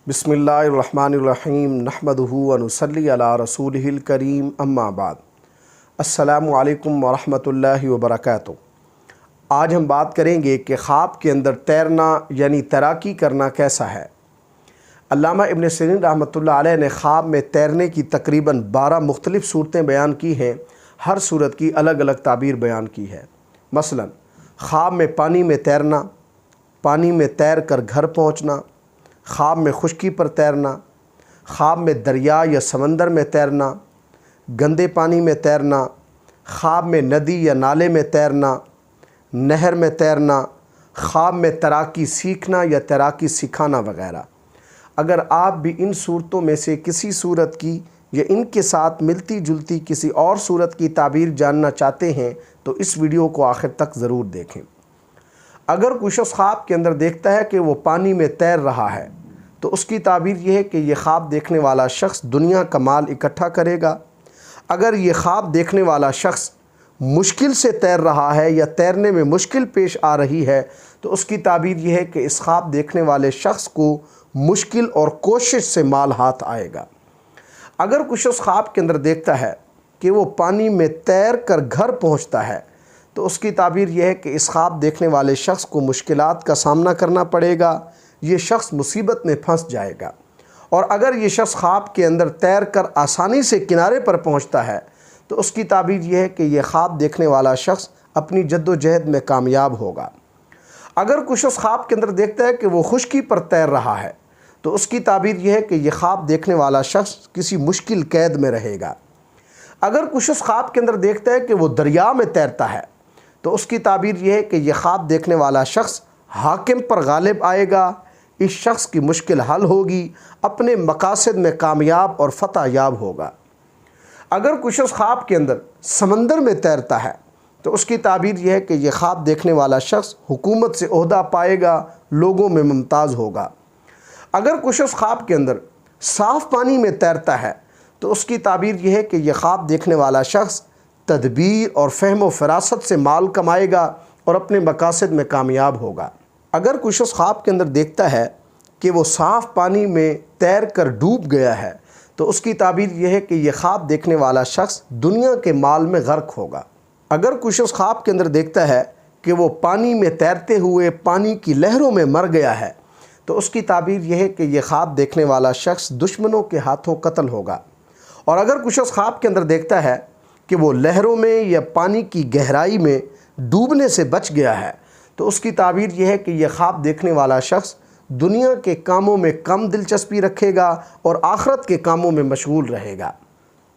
بسم اللہ الرحمن الرحیم نحمدہ و نصلی علی رسولہ الکریم اما بعد۔ السلام علیکم ورحمۃ اللہ وبرکاتہ۔ آج ہم بات کریں گے کہ خواب کے اندر تیرنا یعنی تیراکی کرنا کیسا ہے۔ علامہ ابن سیرین رحمۃ اللہ علیہ نے خواب میں تیرنے کی تقریباً 12 مختلف صورتیں بیان کی ہیں۔ ہر صورت کی الگ الگ تعبیر بیان کی ہے۔ مثلا خواب میں پانی میں تیرنا، پانی میں تیر کر گھر پہنچنا، خواب میں خشکی پر تیرنا، خواب میں دریا یا سمندر میں تیرنا، گندے پانی میں تیرنا، خواب میں ندی یا نالے میں تیرنا، نہر میں تیرنا، خواب میں تیراکی سیکھنا یا تیراکی سکھانا وغیرہ۔ اگر آپ بھی ان صورتوں میں سے کسی صورت کی یا ان کے ساتھ ملتی جلتی کسی اور صورت کی تعبیر جاننا چاہتے ہیں تو اس ویڈیو کو آخر تک ضرور دیکھیں۔ اگر کوئی شخص خواب کے اندر دیکھتا ہے کہ وہ پانی میں تیر رہا ہے تو اس کی تعبیر یہ ہے کہ یہ خواب دیکھنے والا شخص دنیا کا مال اکٹھا کرے گا۔ اگر یہ خواب دیکھنے والا شخص مشکل سے تیر رہا ہے یا تیرنے میں مشکل پیش آ رہی ہے تو اس کی تعبیر یہ ہے کہ اس خواب دیکھنے والے شخص کو مشکل اور کوشش سے مال ہاتھ آئے گا۔ اگر کوئی شخص خواب کے اندر دیکھتا ہے کہ وہ پانی میں تیر کر گھر پہنچتا ہے تو اس کی تعبیر یہ ہے کہ اس خواب دیکھنے والے شخص کو مشکلات کا سامنا کرنا پڑے گا، یہ شخص مصیبت میں پھنس جائے گا۔ اور اگر یہ شخص خواب کے اندر تیر کر آسانی سے کنارے پر پہنچتا ہے تو اس کی تعبیر یہ ہے کہ یہ خواب دیکھنے والا شخص اپنی جد و جہد میں کامیاب ہوگا۔ اگر کوئی شخص خواب کے اندر دیکھتا ہے کہ وہ خشکی پر تیر رہا ہے تو اس کی تعبیر یہ ہے کہ یہ خواب دیکھنے والا شخص کسی مشکل قید میں رہے گا۔ اگر کوئی شخص خواب کے اندر دیکھتا ہے کہ وہ دریا میں تیرتا ہے تو اس کی تعبیر یہ ہے کہ یہ خواب دیکھنے والا شخص حاکم پر غالب آئے گا، اس شخص کی مشکل حل ہوگی، اپنے مقاصد میں کامیاب اور فتح یاب ہوگا۔ اگر کوئی شخص خواب کے اندر سمندر میں تیرتا ہے تو اس کی تعبیر یہ ہے کہ یہ خواب دیکھنے والا شخص حکومت سے عہدہ پائے گا، لوگوں میں ممتاز ہوگا۔ اگر کوئی شخص خواب کے اندر صاف پانی میں تیرتا ہے تو اس کی تعبیر یہ ہے کہ یہ خواب دیکھنے والا شخص تدبیر اور فہم و فراست سے مال کمائے گا اور اپنے مقاصد میں کامیاب ہوگا۔ اگر کوئی شخص خواب کے اندر دیکھتا ہے کہ وہ صاف پانی میں تیر کر ڈوب گیا ہے تو اس کی تعبیر یہ ہے کہ یہ خواب دیکھنے والا شخص دنیا کے مال میں غرق ہوگا۔ اگر کوئی شخص خواب کے اندر دیکھتا ہے کہ وہ پانی میں تیرتے ہوئے پانی کی لہروں میں مر گیا ہے تو اس کی تعبیر یہ ہے کہ یہ خواب دیکھنے والا شخص دشمنوں کے ہاتھوں قتل ہوگا۔ اور اگر کوئی شخص خواب کے اندر دیکھتا ہے کہ وہ لہروں میں یا پانی کی گہرائی میں ڈوبنے سے بچ گیا ہے تو اس کی تعبیر یہ ہے کہ یہ خواب دیکھنے والا شخص دنیا کے کاموں میں کم دلچسپی رکھے گا اور آخرت کے کاموں میں مشغول رہے گا۔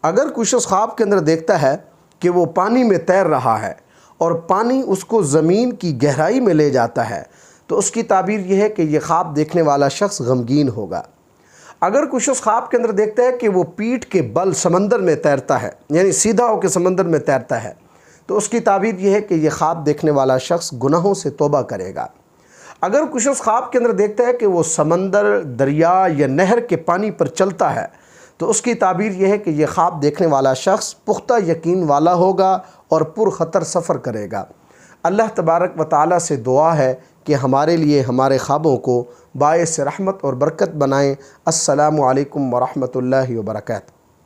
اگر کوئی شخص خواب کے اندر دیکھتا ہے کہ وہ پانی میں تیر رہا ہے اور پانی اس کو زمین کی گہرائی میں لے جاتا ہے تو اس کی تعبیر یہ ہے کہ یہ خواب دیکھنے والا شخص غمگین ہوگا۔ اگر کوئی شخص خواب کے اندر دیکھتا ہے کہ وہ پیٹھ کے بل سمندر میں تیرتا ہے یعنی سیدھا ہو کے سمندر میں تیرتا ہے تو اس کی تعبیر یہ ہے کہ یہ خواب دیکھنے والا شخص گناہوں سے توبہ کرے گا۔ اگر کوئی شخص خواب کے اندر دیکھتا ہے کہ وہ سمندر، دریا یا نہر کے پانی پر چلتا ہے تو اس کی تعبیر یہ ہے کہ یہ خواب دیکھنے والا شخص پختہ یقین والا ہوگا اور پرخطر سفر کرے گا۔ اللہ تبارک و تعالیٰ سے دعا ہے کہ ہمارے لیے ہمارے خوابوں کو باعث رحمت اور برکت بنائیں۔ السلام علیکم ورحمۃ اللہ وبرکاتہ۔